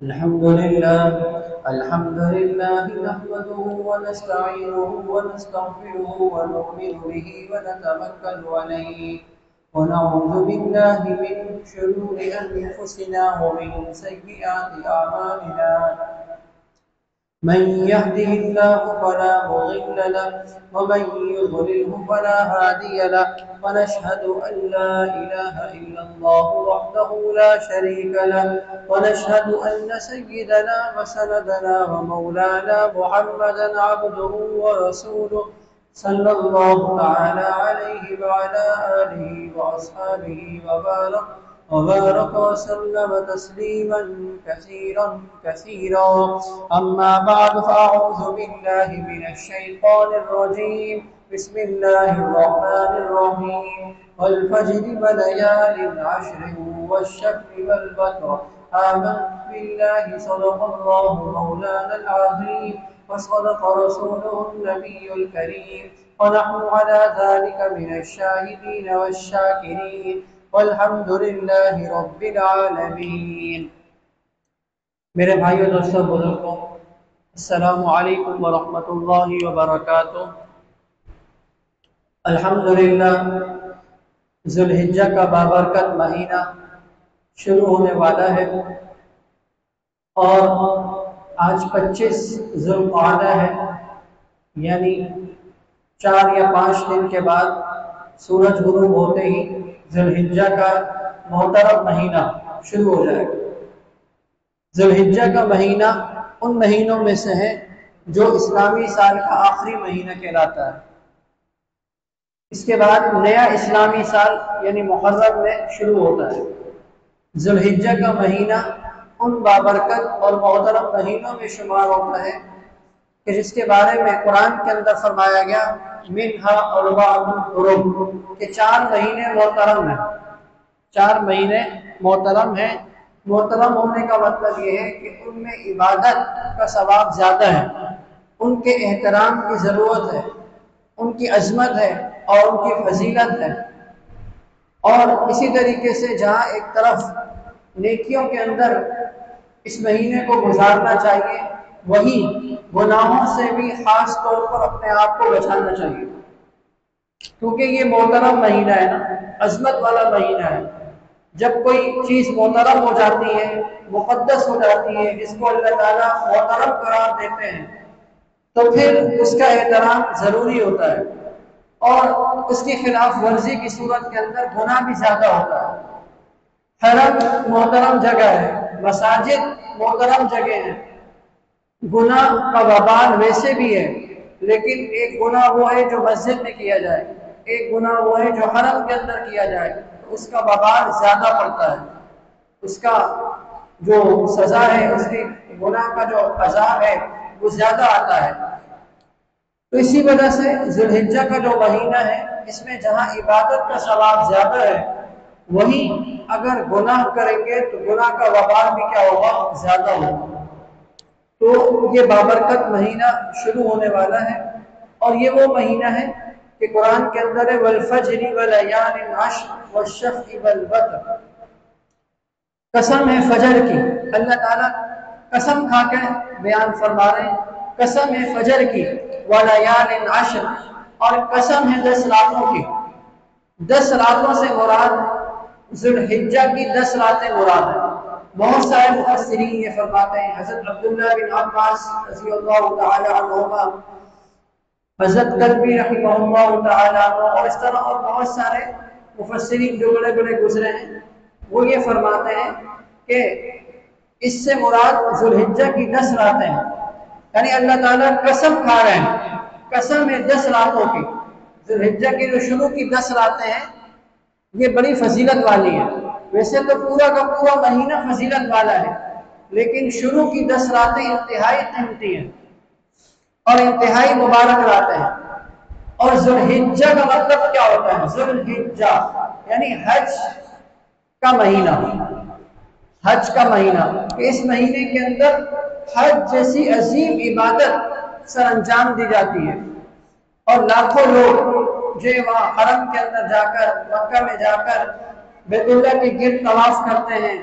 الحمد لله نحمده ونستعينه ونستغفره ونؤمن به ونتوكل عليه ونعوذ بالله من شرور أنفسنا ومن سيئات أعمالنا. من يهده الله فلا مضل له ومن يضلله فلا هادي له، ونشهد أن لا إله إلا الله وحده لا شريك له، ونشهد أن سيدنا وسندنا ومولانا محمدا عبده ورسوله صلى الله تعالى عليه وعلى آله وأصحابه وبارك وسلم تسليما كثيرا كثيرا. أما بعد، فأعوذ بالله من الشيطان الرجيم. بسم الله الرحمن الرحيم. والفجر وليال عشر والشفع والوتر. آمنت بالله صدق الله مولانا العظيم وصدق رسوله النبي الكريم، ونحن على ذلك من الشاهدين والشاكرين، والحمد للہ رب العالمین. میرے بھائیو، دوستوں، بزرگوں، السلام علیکم ورحمۃ اللہ وبرکاتہ. الحمدللہ ذو الحجہ کا بابرکت مہینہ شروع ہونے والا ہے، اور آج 25 ذو القعدہ ہے، یعنی 4 یا 5 دن کے بعد سورج غروب ہوتے ہی ذو الحجہ کا محترم مہینہ شروع ہو جائے گا. ذو الحجہ کا مہینہ ان مہینوں میں سے ہے جو اسلامی سال کا آخری مہینہ کہلاتا ہے. اس کے بعد نیا اسلامی سال یعنی محرم میں شروع ہوتا ہے. ذو الحجہ کا مہینہ ان بابرکت اور محترم مہینوں میں شمار ہوتا ہے کہ جس کے بارے میں قرآن کے اندر فرمایا گیا منہا اربعۃ حرم، کہ 4 مہینے محترم ہیں. 4 مہینے محترم ہیں. محترم ہونے کا مطلب یہ ہے کہ ان میں عبادت کا ثواب زیادہ ہے، ان کے احترام کی ضرورت ہے، ان کی عظمت ہے اور ان کی فضیلت ہے. اور اسی طریقے سے جہاں ایک طرف نیکیوں کے اندر اس مہینے کو گزارنا چاہیے، وہی گناہوں سے بھی خاص طور پر اپنے آپ کو بچانا چاہیے، کیونکہ یہ محترم مہینہ ہے نا، عظمت والا مہینہ ہے. جب کوئی چیز محترم ہو جاتی ہے، مقدس ہو جاتی ہے، جس کو اللہ تعالیٰ محترم قرار دیتے ہیں، تو پھر اس کا احترام ضروری ہوتا ہے، اور اس کی خلاف ورزی کی صورت کے اندر گناہ بھی زیادہ ہوتا ہے. حرم محترم جگہ ہے، مساجد محترم جگہ ہیں. گناہ کا وبال ویسے بھی ہے، لیکن ایک گناہ وہ ہے جو مسجد میں کیا جائے، ایک گناہ وہ ہے جو حرم کے اندر کیا جائے. اس کا وبال زیادہ پڑتا ہے، اس کا جو سزا ہے، اس کی گناہ کا جو عذاب ہے وہ زیادہ آتا ہے. تو اسی وجہ سے ذو الحجہ کا جو مہینہ ہے، اس میں جہاں عبادت کا ثواب زیادہ ہے، وہی اگر گناہ کریں گے تو گناہ کا وبال بھی کیا ہوگا؟ زیادہ ہوگا. تو یہ بابرکت مہینہ شروع ہونے والا ہے، اور یہ وہ مہینہ ہے کہ قرآن کے اندر ہے والفجر ولیال عشر والشفع والوتر. قسم ہے فجر کی. اللہ تعالیٰ قسم کھا کے بیان فرما رہے ہیں، قسم ہے فجر کی، ولیال عشر، اور قسم ہے 10 راتوں کی. 10 راتوں سے مراد ذو الحجہ کی 10 راتیں مراد ہیں. بہت سارے مفسرین یہ فرماتے ہیں، حضرت عبداللہ بن عباس رضی اللہ تعالی عنہما، حضرت قلبی رحمہ اللہ تعالی عنہ، اور اس طرح اور بہت سارے مفسرین جو بڑے بڑے گزرے ہیں، وہ یہ فرماتے ہیں کہ اس سے مراد ذو الحجہ کی 10 راتیں ہیں. یعنی اللہ تعالیٰ قسم کھا رہے ہیں، قسم ہے 10 راتوں کی. ذو الحجہ کی جو شروع کی 10 راتیں ہیں، یہ بڑی فضیلت والی ہے. ویسے تو پورا کا پورا مہینہ فضیلت والا ہے، لیکن شروع کی 10 راتیں انتہائی قیمتی ہیں اور انتہائی مبارک راتیں ہیں. اور ذو الحجہ کا مطلب کیا ہوتا ہے؟ ذو الحجہ یعنی حج کا مہینہ، حج کا مہینہ. اس مہینے کے اندر حج جیسی عظیم عبادت سر انجام دی جاتی ہے، اور لاکھوں لوگ جو وہاں حرم کے اندر جا کر، مکہ میں جا کر بیت اللہ کے گرد طواف کرتے ہیں،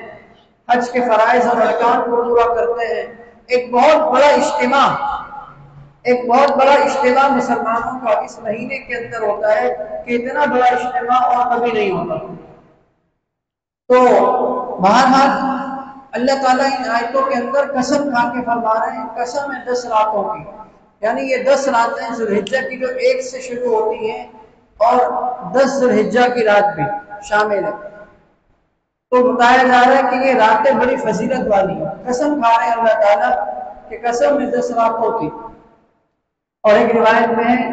حج کے فرائض اور ارکان کو پورا کرتے ہیں۔ ایک بہت بڑا اجتماع مسلمانوں کا اس مہینے کے اندر ہوتا ہے کہ اتنا بڑا اجتماع اور کبھی نہیں ہوتا۔ تو بہرحال اللہ تعالیٰ ان آیتوں کے اندر قسم کھا کے فرما رہے ہیں، قسم ہے 10 راتوں کی، یعنی یہ 10 راتیں ذوالحجہ کی جو 1 سے شروع ہوتی ہیں اور 10 ذوالحجہ کی رات بھی شامل ہے۔ تو بتایا جا رہا ہے کہ یہ راتیں بڑی فضیلت والی ہیں، قسم کھا رہے ہیں اللہ تعالیٰ کہ قسم ہے 10 راتوں کی۔ اور ایک روایت میں ہے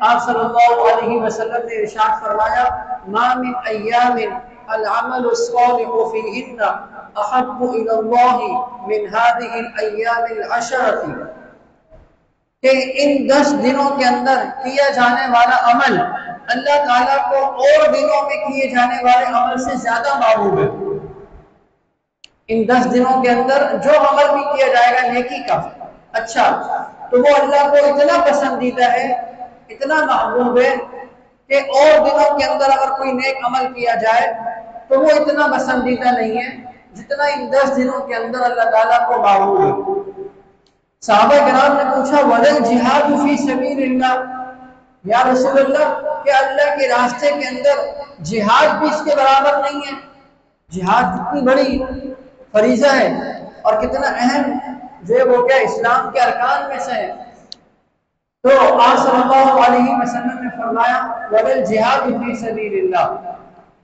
آپ صلی اللہ علیہ وسلم نے ارشاد فرمایا ما من ایام العمل الصالح فیہن احب الی اللہ من هذه الایام العشرة، کہ ان 10 دنوں کے اندر کیا جانے والا عمل اللہ تعالیٰ کو اور دنوں میں کیے جانے والے عمل سے زیادہ محبوب ہے۔ ان 10 دنوں کے اندر جو عمل بھی کیا جائے گا نیکی کا اچھا، تو وہ اللہ کو اتنا پسندیدہ ہے، اتنا محبوب ہے کہ اور دنوں کے اندر اگر کوئی نیک عمل کیا جائے تو وہ اتنا پسندیدہ نہیں ہے جتنا ان 10 دنوں کے اندر اللہ تعالیٰ کو محبوب ہے۔ صحابہ کرام نے پوچھا وَلَا الْجِهَادُ فِي سَبِيلِ اللَّهِ، یا رسول اللہ کہ اللہ کے راستے کے اندر جہاد بھی اس کے برابر نہیں ہے؟ جہاد کتنی بڑی فریضہ ہے اور کتنا اہم جو ہے وہ کیا اسلام کے ارکان میں سے ہے۔ تو آپ صلی اللہ علیہ وسلم نے فرمایا وَلَا الْجِهَادُ فِي سَبِيلِ اللَّهِ،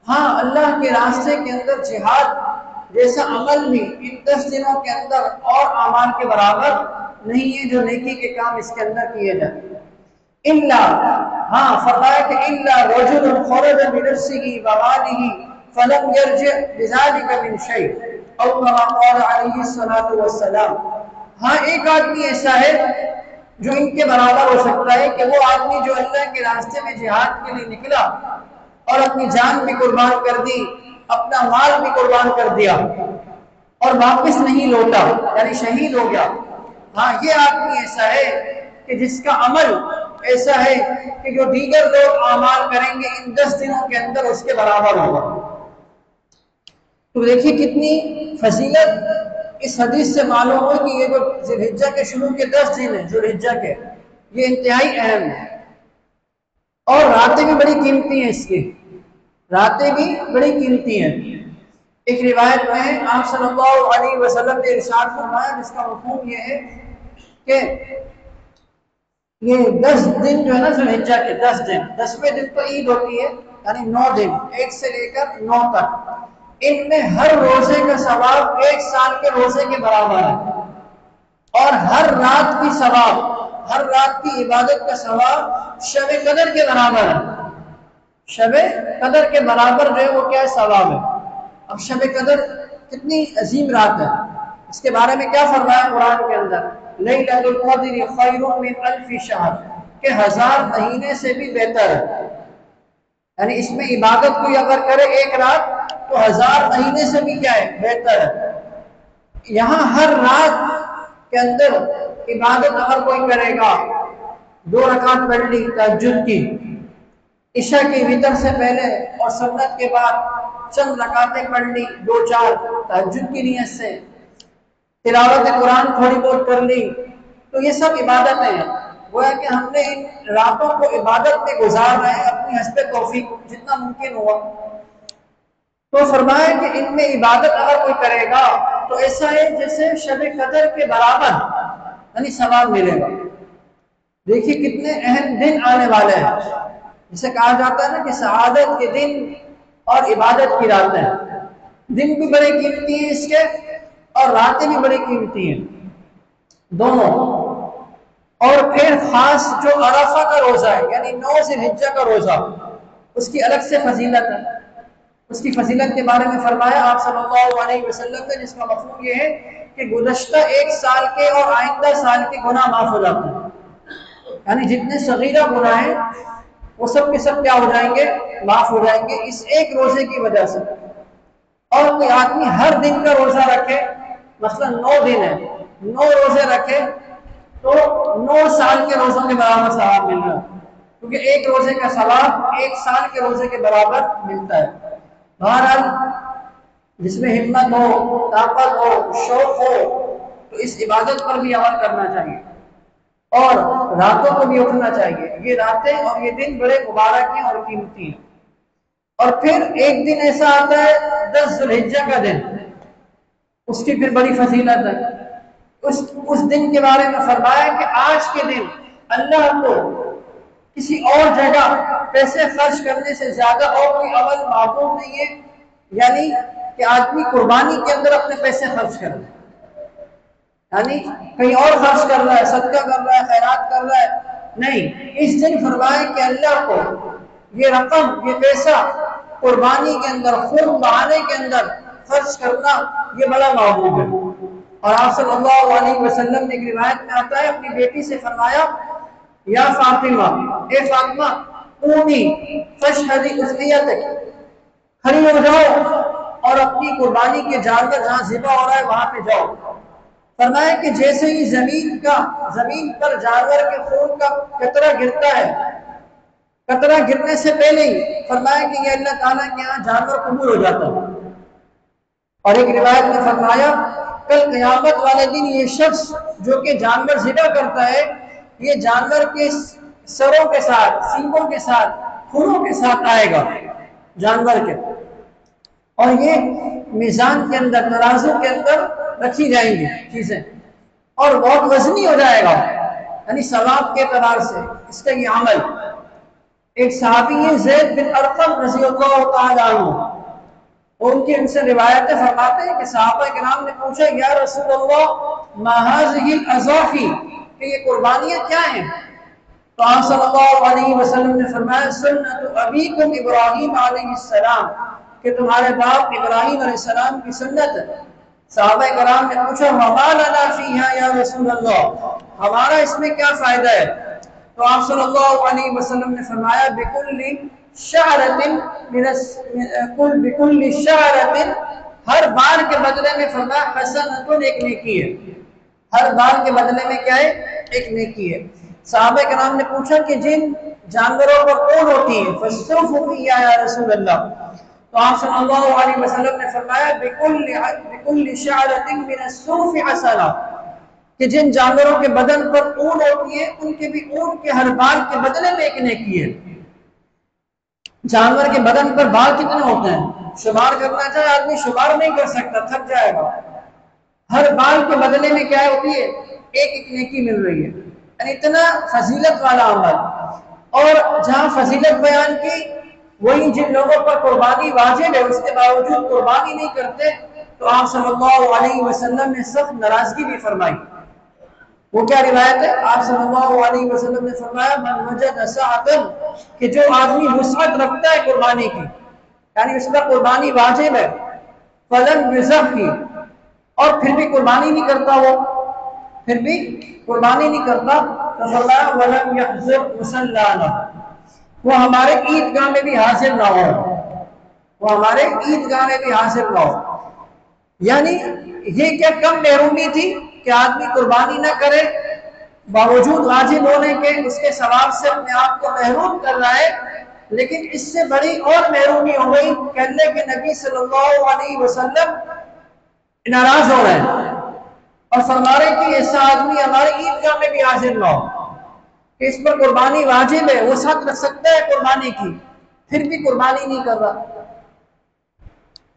ہاں اللہ کے راستے کے اندر جہاد جیسا عمل بھی ان 10 دنوں کے اندر اور اعمال کے برابر نہیں ہے جو نیکی کے کام اس کے اندر کیے جائیں۔ الا، ہاں فرمایا کہ الا رجل خرج بنفسه وماله فلم يرجع بذلك من شيء او كما قال علیہ الصلوۃ والسلام، ہاں ایک آدمی ایسا ہے جو ان کے برابر ہو سکتا ہے کہ وہ آدمی جو اللہ کے راستے میں جہاد کے لیے نکلا اور اپنی جان بھی قربان کر دی، اپنا مال بھی قربان کر دیا اور واپس نہیں لوٹا، یعنی شہید ہو گیا، ہاں یہ آدمی ایسا ہے کہ جس کا عمل ایسا ہے کہ جو دیگر لوگ اعمال کریں گے ان 10 دنوں کے اندر اس کے برابر ہوگا۔ تو دیکھیے کتنی فضیلت اس حدیث سے معلوم ہو کہ یہ جو ذوالحجہ کے شروع کے 10 دن ہیں ذوالحجہ کے، یہ انتہائی اہم ہے اور راتیں بھی بڑی قیمتی ہیں، اس کی راتیں بھی بڑی قیمتی ہیں۔ ایک روایت میں آپ صلی اللہ علیہ وسلم نے ارشاد فرمایا جس کا مفہوم یہ ہے کہ یہ 10 دن جو ہے نا ذوالحجہ کے 10 دن، 10ویں دن تو عید ہوتی ہے یعنی 9 دن، 1 سے لے کر 9 تک، ان میں ہر روزے کا ثواب 1 سال کے روزے کے برابر ہے، اور ہر رات کی ثواب، ہر رات کی عبادت کا ثواب شب قدر کے برابر ہے۔ شب قدر کے برابر جو ہے وہ کیا ثواب ہے۔ اب شب قدر کتنی عظیم رات ہے، اس کے بارے میں کیا فرمایا قرآن کے اندر لیلۃ القدر خیر من الف شہر، کہ 1000 مہینے سے بھی بہتر ہے، یعنی اس میں عبادت کوئی اگر کرے ایک رات تو 1000 مہینے سے بھی کیا ہے بہتر ہے۔ یہاں ہر رات کے اندر عبادت اگر کوئی کرے گا، 2 رکعت پڑھ لی تہجد کی، عشاء کی وتر سے پہلے اور سنت کے بعد چند رکعتیں پڑھ لی 2-4 تہجد کی نیت سے، تلاوت قرآن تھوڑی بہت کر لی، تو یہ سب عبادتیں ہیں۔ وہ ہے کہ ہم نے ان راتوں کو عبادت میں گزار رہے ہیں اپنی حسب توفیق جتنا ممکن ہوا۔ تو فرمایا کہ ان میں عبادت اگر کوئی کرے گا تو ایسا ہے جیسے شب قدر کے برابر یعنی ثواب ملے گا۔ دیکھیے کتنے اہم دن آنے والے ہیں، جسے کہا جاتا ہے نا کہ سعادت کے دن اور عبادت کی راتیں، دن بھی بڑے قیمتی ہیں اس کے اور راتیں بھی بڑی قیمتی ہیں دونوں۔ اور پھر خاص جو عرفہ کا روزہ ہے یعنی 9 ذوالحجہ کا روزہ، اس کی الگ سے فضیلت ہے۔ اس کی فضیلت کے بارے میں فرمایا آپ صلی اللہ علیہ وسلم نے، جس کا مفہوم یہ ہے کہ گزشتہ 1 سال کے اور آئندہ سال کے گناہ معاف ہو جاتے ہیں، یعنی جتنے صغیرہ گناہ ہیں وہ سب کے سب کیا ہو جائیں گے معاف ہو جائیں گے اس ایک روزے کی وجہ سے۔ اور کوئی آدمی ہر دن کا روزہ رکھے، مثلا 9 دن ہے، 9 روزے رکھے تو 9 سال کے روزوں کے برابر ثواب مل رہا ہے، کیونکہ ایک روزے کا ثواب 1 سال کے روزے کے برابر ملتا ہے۔ بہرحال جس میں ہمت ہو، طاقت ہو، شوق ہو، تو اس عبادت پر بھی عمل کرنا چاہیے اور راتوں کو بھی اٹھنا چاہیے۔ یہ راتیں اور یہ دن بڑے مبارک ہیں اور قیمتی ہیں۔ اور پھر ایک دن ایسا آتا ہے 10 ذی الحجہ کا دن، اس کی پھر بڑی فضیلت ہے۔ اس دن کے بارے میں فرمایا کہ آج کے دن اللہ کو کسی اور جگہ پیسے خرچ کرنے سے زیادہ اور کوئی عمل معقول نہیں ہے، یعنی کہ آدمی قربانی کے اندر اپنے پیسے خرچ کر رہا ہے، یعنی کہیں اور خرچ کر رہا ہے، صدقہ کر رہا ہے، خیرات کر رہا ہے، نہیں، اس دن فرمائے کہ اللہ کو یہ رقم، یہ پیسہ قربانی کے اندر، خون بہانے کے اندر خرچ کرنا یہ بڑا محبوب ہے۔ اور آپ صلی اللہ علیہ وسلم نے ایک روایت میں آتا ہے، اپنی بیٹی سے فرمایا یا فاطمہ، اے فاطمہ قومی فاشہدی اضحیتک، کھڑی ہو جاؤ اور اپنی قربانی کے جانور جہاں ذبح ہو رہا ہے وہاں پہ جاؤ۔ فرمایا کہ جیسے ہی زمین پر جانور کے خون کا قطرہ گرتا ہے، قطرہ گرنے سے پہلے ہی فرمایا کہ یہ اللہ تعالیٰ کے یہاں جانور قبول ہو جاتا ہے۔ اور ایک روایت میں فرمایا کل قیامت والے دن یہ شخص جو کہ جانور ذبح کرتا ہے، یہ جانور کے سروں کے ساتھ، سینگوں کے ساتھ، کھروں کے ساتھ آئے گا جانور کے، اور یہ میزان کے اندر، ترازو کے اندر رکھی جائیں گی چیزیں، اور بہت وزنی ہو جائے گا، یعنی ثواب کے اعتبار سے اس کا یہ عمل۔ ایک صحابی ہے زید بن ارقم رضی اللہ تعالیٰ عنہ، ان سے روایتیں فرماتے ہیں کہ صحابہ کرام نے پوچھا یا رسول اللہ ما هذه الاضاحی، کہ یہ قربانیاں کیا ہیں؟ تو آپ صلی اللہ علیہ وسلم نے فرمایا سنت ابیکم ابراہیم علیہ السلام، کہ تمہارے باپ ابراہیم علیہ السلام کی سنت ہے۔ صحابہ کرام نے پوچھا وما لنا فیہا یا رسول اللہ، ہمارا اس میں کیا فائدہ ہے؟ تو آپ صلی اللہ علیہ وسلم نے فرمایا بکل شعرۃ بکل شعرۃ، ہر بال کے بدلے میں فرمایا حسنۃ، ایک نیکی ہے، ہر بال کے بدلے میں کیا ہے؟ ایک نیکی ہے۔ صحابہ کرام نے پوچھا کہ جن جانوروں پر اون ہوتی ہے فالصوف فیہا یا رسول اللہ، تو آپ صلی اللہ علیہ وسلم نے فرمایا بکل شعرۃ من الصوف حسنہ، کہ جن جانوروں کے بدن پر اون ہوتی ہے ان کے بھی اون کے ہر بال کے بدلے میں ایک نیکی ہے۔ جانور کے بدن پر بال کتنے ہوتے ہیں؟ شمار کرنا چاہے آدمی شمار نہیں کر سکتا، تھک جائے گا۔ ہر بال کے بدلے میں کیا ہوتی ہے؟ ایک نیکی مل رہی ہے، یعنی اتنا فضیلت والا عمل۔ اور جہاں فضیلت بیان کی، وہی جن لوگوں پر قربانی واجب ہے اس کے باوجود قربانی نہیں کرتے، تو آپ صلی اللہ علیہ وسلم نے سخت ناراضگی بھی فرمائی۔ وہ کیا روایت ہے؟ آپ صلی اللہ علیہ وسلم نے فرمایا من وجد سعۃ، کہ جو آدمی وسعت رکھتا ہے قربانی کی، یعنی اس پر قربانی واجب ہے، فلم یضحی، اور پھر بھی قربانی نہیں کرتا، وہ پھر بھی قربانی نہیں کرتا، تو فرمایا ولم یحضر مصلانا، وہ ہمارے عیدگاہ میں بھی حاضر نہ ہو، وہ ہمارے عیدگاہ میں بھی حاضر نہ ہو۔ یعنی یہ کیا کم محرومی تھی کہ آدمی قربانی نہ کرے، باوجود واجب ہونے کے اس کے ثواب سے اپنے آپ کو محروم کر رہا ہے، لیکن اس سے بڑی اور محرومی ہو گئی کہ اللہ کے نبی صلی اللہ علیہ وسلم ناراض ہو رہے ہیں اور فرما رہے کہ ایسا آدمی ہمارے عیدگاہ میں بھی حاضر نہ ہو، کہ اس پر قربانی واجب ہے، وہ ساتھ رکھ سکتا ہے قربانی کی، پھر بھی قربانی نہیں کر رہا۔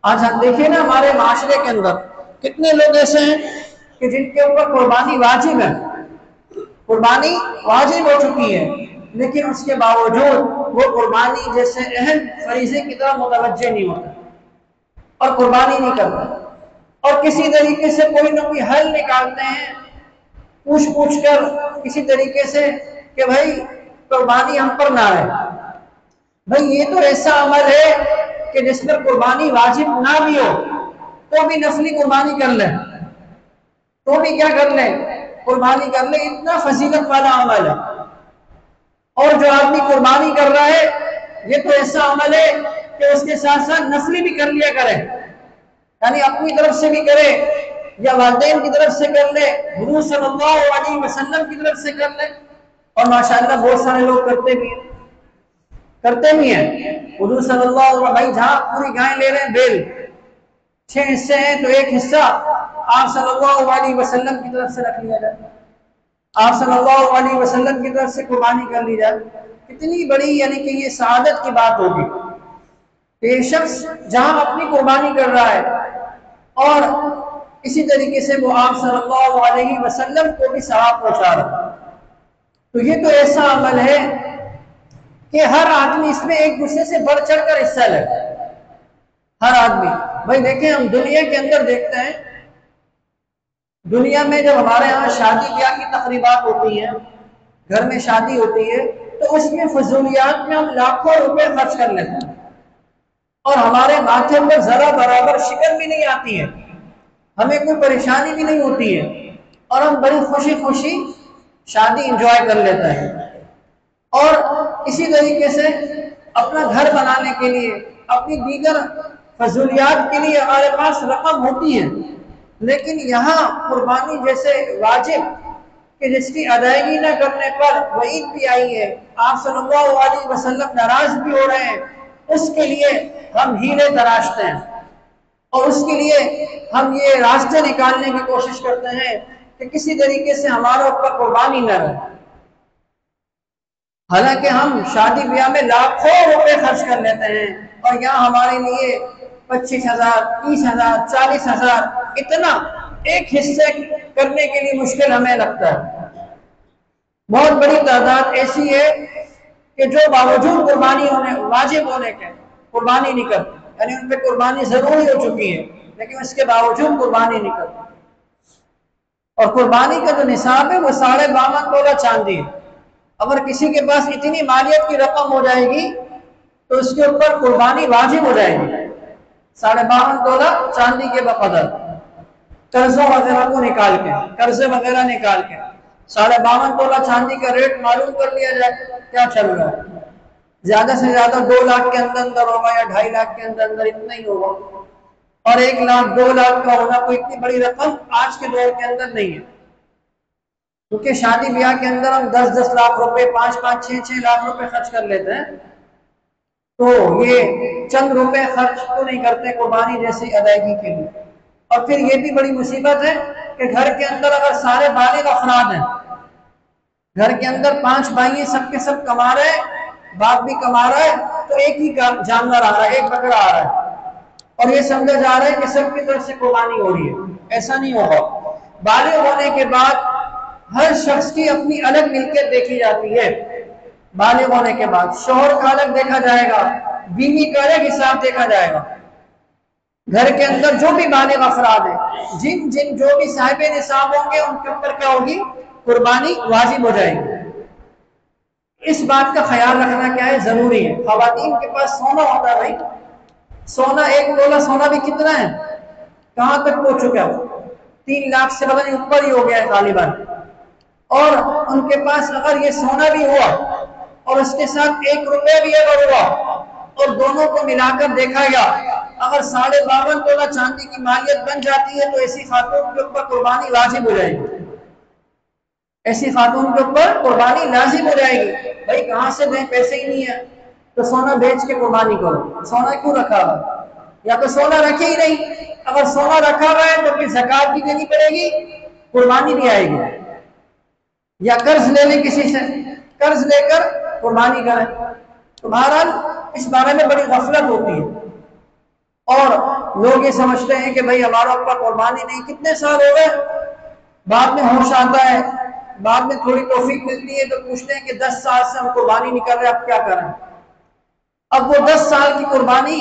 آج ہم دیکھیں نا ہمارے معاشرے کے اندر کتنے لوگ ایسے ہیں کہ جن کے اوپر قربانی واجب ہے، قربانی واجب ہو چکی ہے، لیکن اس کے باوجود وہ قربانی جیسے اہم فریضے کی طرح متوجہ نہیں ہوتا اور قربانی نہیں کرتا، اور کسی طریقے سے کوئی نہ کوئی حل نکالتے ہیں پوچھ کر کسی طریقے سے کہ بھائی قربانی ہم پر نہ ہے۔ بھائی یہ تو ایسا عمل ہے کہ جس پر قربانی واجب نہ بھی ہو تو بھی نفلی قربانی کر لیں، تو بھی کیا کر لیں؟ قربانی کر لیں، اتنا فضیلت والا عمل ہے۔ اور جو آدمی قربانی کر رہا ہے یہ تو ایسا عمل ہے کہ اس کے ساتھ ساتھ نفلی بھی کر لیا کرے، یعنی اپنی طرف سے بھی کرے یا والدین کی طرف سے کر لے، حضور صلی اللہ علیہ وسلم کی طرف سے کر لے، اور ماشاءاللہ بہت سارے لوگ کرتے بھی ہیں۔ حضور صلی اللہ علیہ وسلم، بھائی جہاں پوری گائے لے رہے ہیں بیل 6 حصے ہیں تو ایک حصہ آپ صلی اللہ علیہ وسلم کی طرف سے رکھ لیا جائے، آپ صلی اللہ علیہ وسلم کی طرف سے قربانی کر لی جائے، کتنی بڑی یعنی کہ یہ سعادت کی بات ہوگی کہ یہ شخص جہاں اپنی قربانی کر رہا ہے اور اسی طریقے سے وہ آپ صلی اللہ علیہ وسلم کو بھی ثواب پہنچا رہا ہے۔ تو یہ تو ایسا عمل ہے کہ ہر آدمی اس میں ایک دوسرے سے بڑھ چڑھ کر حصہ لے، ہر آدمی۔ بھائی دیکھیں ہم دنیا کے اندر دیکھتے ہیں، دنیا میں جب ہمارے یہاں شادی بیاہ کی تقریبات ہوتی ہیں، گھر میں شادی ہوتی ہے تو اس میں فضولیات میں ہم لاکھوں روپے خرچ کر لیتے ہیں اور ہمارے ماتھے پر ذرا برابر شکن بھی نہیں آتی ہے، ہمیں کوئی پریشانی بھی نہیں ہوتی ہے اور ہم بڑی خوشی خوشی شادی انجوائے کر لیتے ہیں۔ اور اسی طریقے سے اپنا گھر بنانے کے لیے، اپنی دیگر فضولیات کے لیے ہمارے پاس رقم ہوتی ہے، لیکن یہاں قربانی جیسے واجب کہ جس کی ادائیگی نہ کرنے پر وعید بھی آئی ہے، آپ صلی اللہ علیہ وسلم ناراض بھی ہو رہے ہیں، اس کے لیے ہم ہیلے تراشتے ہیں اور اس کے لیے ہم یہ راستے نکالنے کی کوشش کرتے ہیں کہ کسی طریقے سے ہمارا اوپر قربانی نہ رہے۔ حالانکہ ہم شادی بیاہ میں لاکھوں روپے خرچ کر لیتے ہیں اور یہاں ہمارے لیے 25,000 30,000 40,000 اتنا ایک حصے کرنے کے لیے مشکل ہمیں لگتا ہے۔ بہت بڑی تعداد ایسی ہے کہ جو باوجود قربانی ہونے واجب ہونے کے قربانی نہیں کرتے، یعنی ان پہ قربانی ضروری ہو چکی ہے لیکن اس کے باوجود قربانی نہیں کرتے۔ اور قربانی کا جو نصاب ہے وہ 52.5 تولہ چاندی ہے۔ اگر کسی کے پاس اتنی مالیت کی رقم ہو جائے گی تو اس کے اوپر قربانی واجب ہو جائے گی، 52.5 تولہ چاندی کے بقدر، قرضوں وغیرہ کو نکال کے، قرضے وغیرہ نکال کے 52.5 تولہ چاندی کا ریٹ معلوم کر لیا جائے کیا چل رہا ہے۔ زیادہ سے زیادہ 2 لاکھ کے اندر ہوگا یا 2.5 لاکھ کے اندر اتنا ہی ہوگا، اور 1 لاکھ 2 لاکھ کا ہونا کوئی اتنی بڑی رقم آج کے دور کے اندر نہیں ہے، کیونکہ شادی بیاہ کے اندر ہم 10 لاکھ روپے 5 6 لاکھ روپے خرچ کر لیتے ہیں، تو یہ چند روپے خرچ تو نہیں کرتے قربانی جیسی ادائیگی کے لیے۔ اور پھر یہ بھی بڑی مصیبت ہے کہ گھر کے اندر اگر سارے بالغ افراد ہیں، گھر کے اندر 5 بھائی ہیں، سب کے سب کما رہے ہیں، باپ بھی کما رہا ہے، تو ایک ہی جانور آ رہا ہے، ایک بکرا آ رہا ہے اور یہ سمجھا جا رہا ہے کہ سب کی طرف سے قربانی ہو رہی ہے۔ ایسا نہیں ہوگا۔ بالغ ہونے کے بعد ہر شخص کی اپنی الگ ملکیت دیکھی جاتی ہے۔ بالغ ہونے کے بعد شوہر کا الگ دیکھا جائے گا، بیوی کا الگ حساب دیکھا جائے گا۔ گھر کے اندر جو بھی بالغ افراد ہیں، جن جو بھی صاحب نصاب ہوں گے ان کے اوپر کیا ہوگی؟ قربانی واجب ہو جائے گی۔ اس بات کا خیال رکھنا کیا ہے؟ ضروری ہے۔ خواتین کے پاس سونا ہوتا ہے، بھائی سونا 1 تولہ سونا بھی کتنا ہے، کہاں تک پہنچ چکا ہے؟ 3 لاکھ سے بدن اوپر ہی ہو گیا ہے غالباً۔ اور ان کے پاس اگر یہ سونا بھی ہوا اور اس کے ساتھ 1 روپے بھی اگر ہوا اور دونوں کو ملا کر دیکھا گیا، اگر 52.5 تولہ چاندی کی مالیت بن جاتی ہے تو ایسی خاتون کے اوپر قربانی واجب ہو جائے گی، ایسی خاتون کے اوپر قربانی لازم ہو جائے گی۔ بھائی کہاں سے دیں، پیسے ہی نہیں ہے تو سونا بیچ کے قربانی کرو۔ سونا کیوں رکھا ہوا؟ یا تو سونا رکھے ہی نہیں، اگر سونا رکھا ہوا ہے تو پھر زکات بھی دینی پڑے گی، قربانی بھی آئے گی۔ یا قرض لے لیں کسی سے، قرض لے کر قربانی کریں۔ تو بہرحال اس بارے میں بڑی غفلت ہوتی ہے اور لوگ یہ سمجھتے ہیں کہ بھائی ہمارا اوپر قربانی نہیں، کتنے سال ہو گئے، بعد میں ہوش آتا ہے، بعد میں تھوڑی توفیق ملتی ہے تو پوچھتے ہیں کہ 10 سال سے ہم قربانی نہیں کر رہے، اب کیا کریں؟ اب وہ 10 سال کی قربانی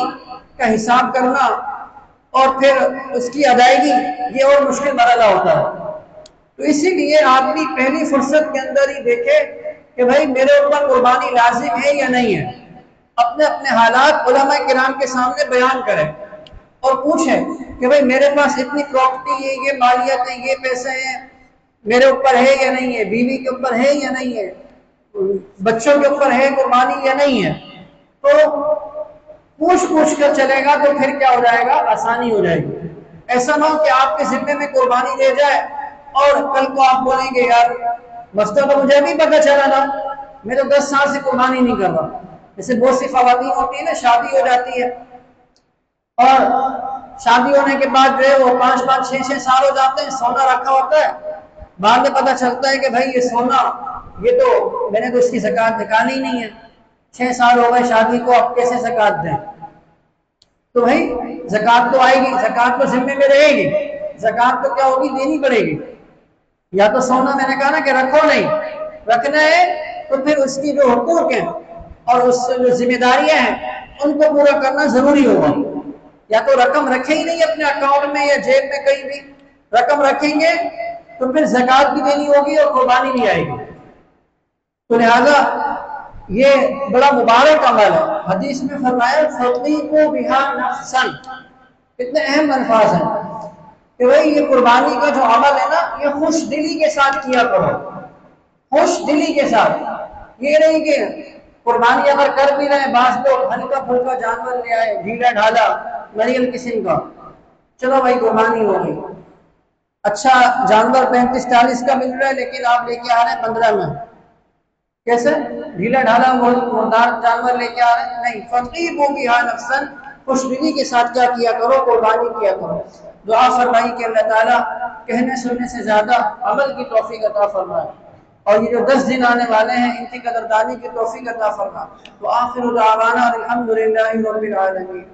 کا حساب کرنا اور پھر اس کی ادائیگی یہ اور مشکل مرحلہ ہوتا ہے۔ تو اسی لیے آدمی پہلی فرصت کے اندر ہی دیکھے کہ بھائی میرے اوپر قربانی لازم ہے یا نہیں ہے، اپنے اپنے حالات علماء کرام کے سامنے بیان کریں اور پوچھیں کہ بھئی میرے پاس اتنی پراپرٹی ہے، یہ مالیت ہے، یہ پیسے ہیں، میرے اوپر ہے یا نہیں ہے، بیوی کے اوپر ہے یا نہیں ہے، بچوں کے اوپر ہے قربانی یا نہیں ہے۔ تو پوچھ کر چلے گا تو پھر کیا ہو جائے گا؟ آسانی ہو جائے گی۔ ایسا نہ ہو کہ آپ کے ذمے میں قربانی دے جائے اور کل کو آپ بولیں گے یار مسئلہ تو مجھے بھی پتہ چلا نا، میں تو 10 سال سے قربانی نہیں کر رہا۔ جیسے بہت سی خواتین ہوتی ہیں نا، شادی ہو جاتی ہے اور شادی ہونے کے بعد جو ہے وہ 5-5 6 6 سال ہو جاتے ہیں، سونا رکھا ہوتا ہے، بعد میں پتہ چلتا ہے کہ بھائی یہ سونا، یہ تو میں نے تو اس کی زکوٰۃ نکالی ہی نہیں ہے، 6 سال ہو گئے شادی کو، اب کیسے زکوٰۃ دیں؟ تو بھائی زکوٰۃ تو آئے گی، زکوٰۃ تو ذمے میں رہے گی، زکوٰۃ تو کیا ہوگی، دینی پڑے گی۔ یا تو سونا میں نے کہا نا کہ رکھو نہیں، رکھنا ہے تو پھر اس کی جو حقوق ہیں اور اس سے جو ذمہ داریاں ہیں ان کو پورا کرنا ضروری ہوگا۔ یا تو رقم رکھیں ہی نہیں اپنے اکاؤنٹ میں یا جیب میں کہیں بھی، رقم رکھیں گے تو پھر زکوٰۃ بھی دینی ہوگی اور قربانی بھی آئے گی۔ تو لہذا یہ بڑا مبارک عمل ہے، حدیث میں فرمایا فَطِيبُوا بِهَا نَفْسًا، اتنے اہم الفاظ ہیں کہ بھئی یہ قربانی کا جو عمل ہے نا یہ خوش دلی کے ساتھ کیا کرو، خوش دلی کے ساتھ، یہ نہیں کہ قربانی اگر کر بھی رہے، بعض لوگ ہلکا پھلکا جانور لے آئے، ڈھیلا ڈھالا مریل قسم کا، چلو بھائی قربانی ہو گئی، اچھا جانور 35-40 کا مل رہا ہے لیکن آپ لے کے آ رہے ہیں 15 میں، کیسے ڈھیلا ڈھالا مردار جانور لے کے آ رہے ہیں؟ نہیں، فَطِيبُوا بِهَا نَفْسًا، خوش دلی کے ساتھ کیا کرو، قربانی کیا کرو۔ دعا فرمائی کہ اللہ تعالیٰ کہنے سننے سے زیادہ عمل کی توفیق عطا فرمائے، اور یہ جو 10 دن آنے والے ہیں ان کی قدردانی کی توفیق عطا فرما۔ وآخر دعوانا الحمدللہ رب العالمین۔